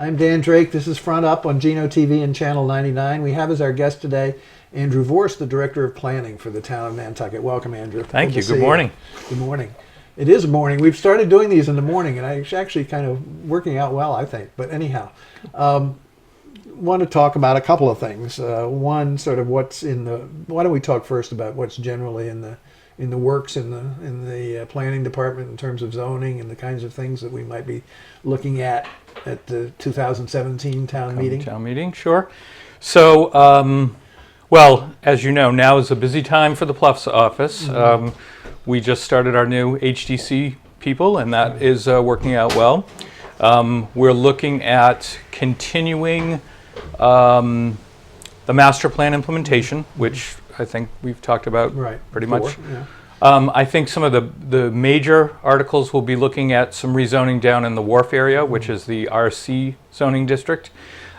I'm Dan Drake. This is Front Up on Geno TV and Channel 99. We have as our guest today Andrew Vorce, the Director of Planning for the town of Nantucket. Welcome, Andrew. Thank you. Good morning. Good morning. It is morning. We've started doing these in the morning, and it's actually kind of working out well, I think. But anyhow, want to talk about a couple of things. One, sort of what's in the. Why don't we talk first about what's generally in the works in the planning department in terms of zoning and the kinds of things that we might be looking at the 2017 town meeting. Town meeting, sure. So, well, as you know, now is a busy time for the Pluffs office. Mm-hmm. We just started our new HDC people, and that is working out well. We're looking at continuing the master plan implementation, which I think we've talked about pretty much. Yeah. I think some of the major articles will be looking at some rezoning down in the Wharf area, which is the RC zoning district.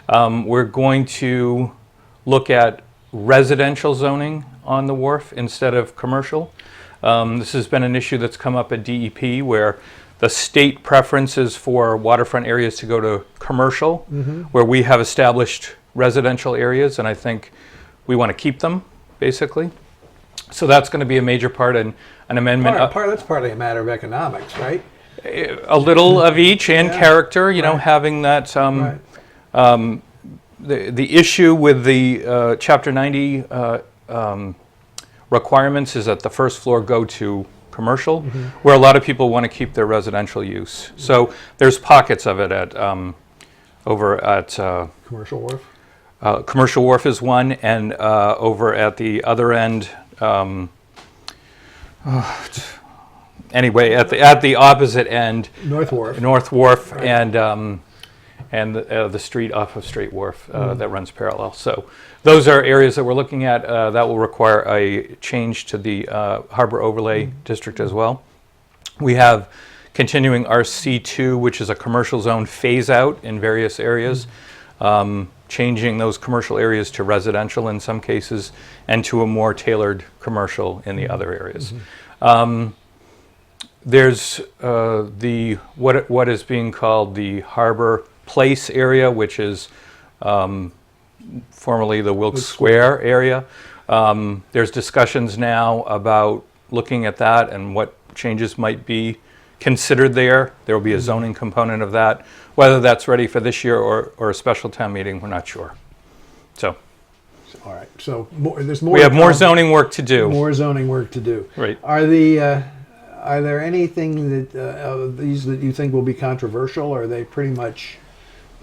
We're going to look at residential zoning on the Wharf instead of commercial. This has been an issue that's come up at DEP where the state preference is for waterfront areas to go to commercial, where we have established residential areas, and I think we want to keep them, basically. So that's going to be a major part in an amendment. That's partly a matter of economics, right? A little of each, and character, you know, having that. The issue with the Chapter 90 requirements is that the first floor go to commercial, where a lot of people want to keep their residential use. So there's pockets of it at over at Commercial Wharf. Commercial Wharf is one, and over at the other end. Anyway, at the opposite end, North Wharf, and the street off of Straight Wharf that runs parallel. So those are areas that we're looking at that will require a change to the Harbor Overlay District as well. We have continuing RC2, which is a commercial zone phase out in various areas. Changing those commercial areas to residential in some cases, and to a more tailored commercial in the other areas. There's what is being called the Harbor Place area, which is formerly the Wilkes Square area. There's discussions now about looking at that and what changes might be considered there. There will be a zoning component of that. Whether that's ready for this year or a special town meeting, we're not sure. So, all right. So there's more. We have more zoning work to do. More zoning work to do. Right. Are there anything that these that you think will be controversial? Or are they pretty much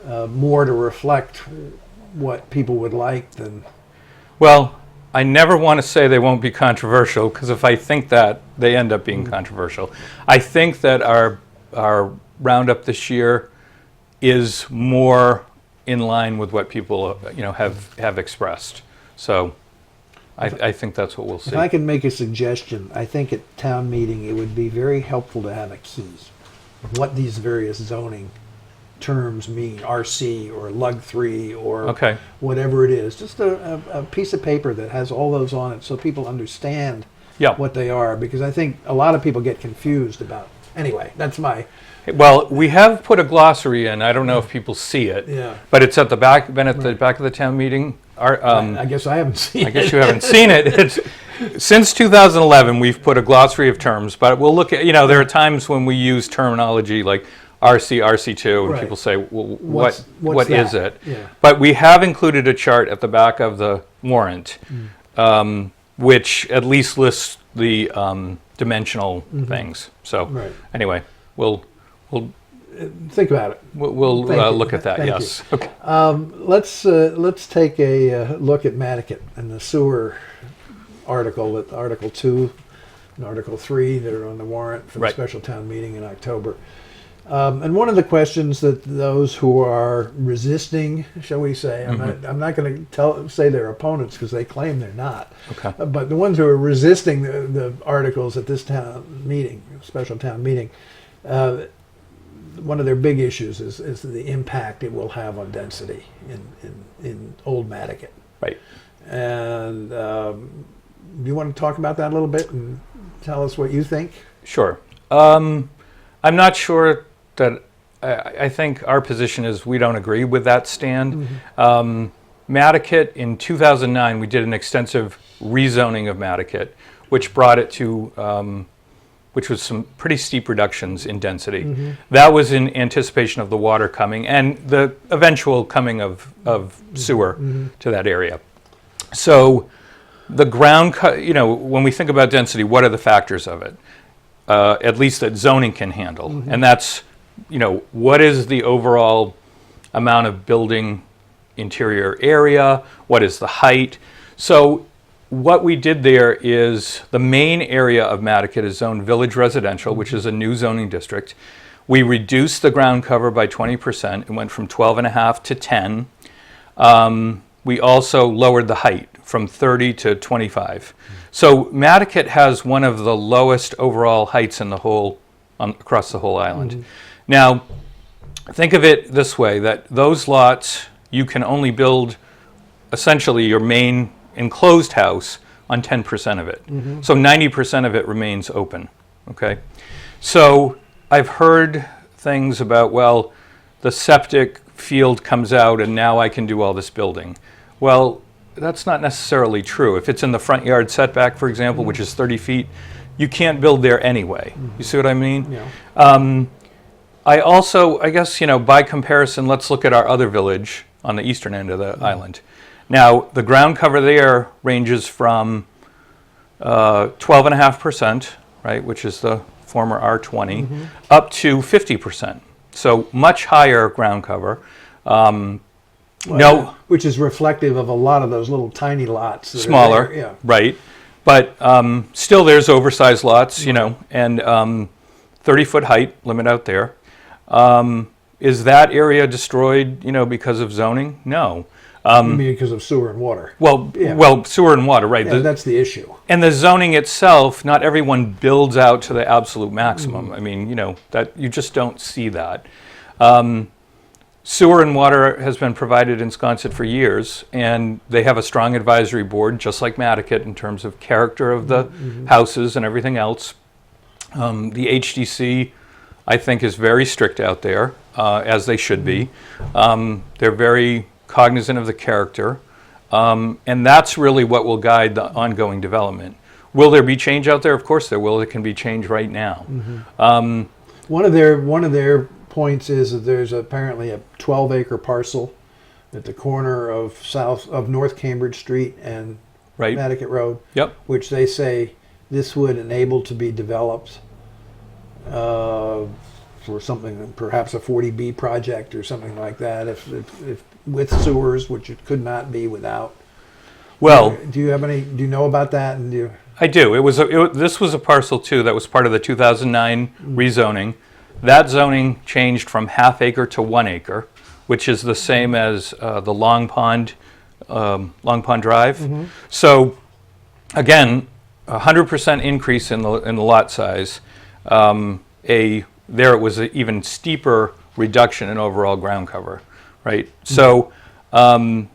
more to reflect what people would like than? Well, I never want to say they won't be controversial, because if I think that, they end up being controversial. I think that our roundup this year is more in line with what people have expressed. So I think that's what we'll see. If I can make a suggestion, I think at town meeting it would be very helpful to have a key of what these various zoning terms mean, RC or Lug 3 or whatever it is. Just a piece of paper that has all those on it so people understand what they are, because I think a lot of people get confused about. Anyway, that's my... Well, we have put a glossary in. I don't know if people see it, but it's at the back. Been at the back of the town meeting. I guess I haven't seen it. I guess you haven't seen it. Since 2011, we've put a glossary of terms, but we'll look at. There are times when we use terminology like RC, RC2, and people say, "Well, what is it?" Yeah. But we have included a chart at the back of the warrant, which at least lists the dimensional things. So anyway, we'll think about it. We'll look at that. Yes. Okay. Let's take a look at Matticat and the sewer article, Article 2 and Article 3 that are on the warrant for the special town meeting in October. And one of the questions that those who are resisting, shall we say, I'm not going to say they're opponents because they claim they're not. Okay. But the ones who are resisting the articles at this town meeting, special town meeting, one of their big issues is the impact it will have on density in Old Matticat. Right. And do you want to talk about that a little bit and tell us what you think? Sure. I'm not sure that I think our position is we don't agree with that stand. Mattakit, in 2009, we did an extensive rezoning of Mattakit, which brought it to, which was some pretty steep reductions in density. That was in anticipation of the water coming and the eventual coming of sewer to that area. So the ground, when we think about density, what are the factors of it? At least that zoning can handle. And that's, what is the overall amount of building interior area? What is the height? So what we did there is the main area of Mattakit is zoned village residential, which is a new zoning district. We reduced the ground cover by 20%. It went from 12.5 to 10. We also lowered the height from 30 to 25. So Mattakit has one of the lowest overall heights in the whole, across the whole island. Now, think of it this way, that those lots, you can only build essentially your main enclosed house on 10% of it. So 90% of it remains open, okay? So I've heard things about, well, the septic field comes out and now I can do all this building. Well, that's not necessarily true. If it's in the front yard setback, for example, which is 30 feet, you can't build there anyway. You see what I mean? Yeah. I also, I guess, by comparison, let's look at our other village on the eastern end of the island. Now, the ground cover there ranges from 12.5%, right, which is the former R20, up to 50%. So much higher ground cover. Which is reflective of a lot of those little tiny lots. That Smaller, are there, yeah. right. But still there's oversized lots, and 30-foot height limit out there. Is that area destroyed, because of zoning? No. I mean, because of sewer and water. Well, sewer and water, right. Yeah, that's the issue. And the zoning itself, not everyone builds out to the absolute maximum. I mean, that you just don't see that. Sewer and water has been provided in Sconset for years, and they have a strong advisory board, just like Mattakit, in terms of character of the houses and everything else. The HDC, I think, is very strict out there, as they should be. They're very cognizant of the character, and that's really what will guide the ongoing development. Will there be change out there? Of course there will. There can be change right now. One of their points is that there's apparently a 12-acre parcel at the corner of North Cambridge Street and Right. Mattakit Road, Yep. which they say this would enable to be developed for something, perhaps a 40B project or something like that, if with sewers, which it could not be without. Well, do you know about that? And I do. This was a parcel too that was part of the 2009 rezoning. That zoning changed from half acre to 1 acre, which is the same as the Long Pond Drive. So again, 100% increase in the lot size. There it was an even steeper reduction in overall ground cover, right? So the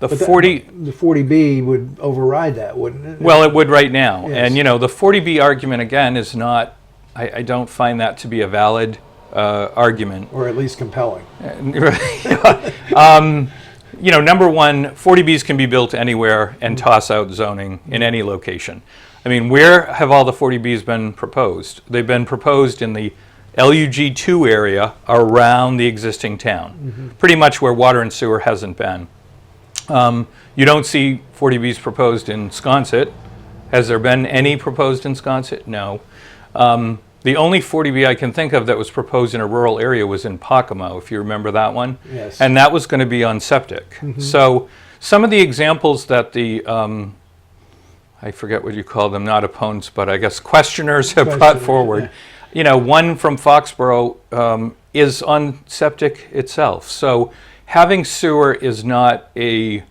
40B would override that, wouldn't it? Well, it would right now. Yes. And the 40B argument again is not. I don't find that to be a valid argument. Or at least compelling. Number one, 40Bs can be built anywhere and toss out zoning in any location. I mean, where have all the 40Bs been proposed? They've been proposed in the LUG2 area around the existing town, pretty much where water and sewer hasn't been. You don't see 40Bs proposed in Sconset. Has there been any proposed in Sconset? No. The only 40B I can think of that was proposed in a rural area was in Pocomo, if you remember that one. Yes. And that was going to be on septic. So some of the examples that the, I forget what you call them, not opponents, but I guess questioners have brought forward. One from Foxborough is on septic itself. So having sewer is not a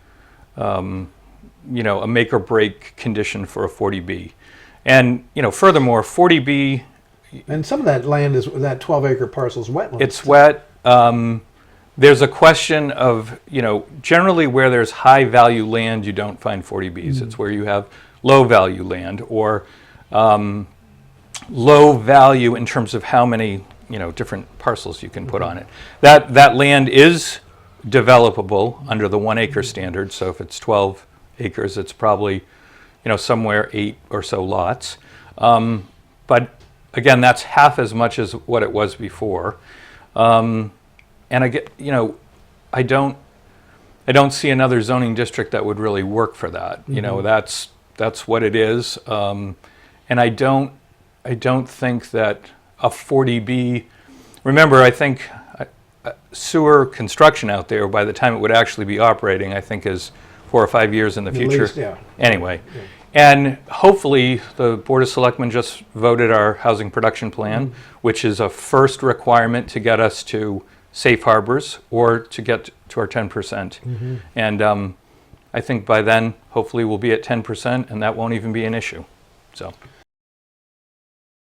make or break condition for a 40B. And, furthermore, 40B... And some of that land that 12-acre parcel is wetland. It's wet. There's a question of, generally where there's high-value land, you don't find 40Bs. It's where you have low-value land or low value in terms of how many different parcels you can put on it. That land is developable under the 1 acre standard. So if it's 12 acres, it's probably, somewhere 8 or so lots. But again, that's half as much as what it was before. And I get, I don't see another zoning district that would really work for that. That's what it is. And I don't think that a 40B, remember, I think sewer construction out there, by the time it would actually be operating, I think is 4 or 5 years in the future. least, yeah. Anyway. Yeah. And hopefully the Board of Selectmen just voted our housing production plan, which is a first requirement to get us to safe harbors or to get to our 10%. And I think by then, hopefully we'll be at 10% and that won't even be an issue. So.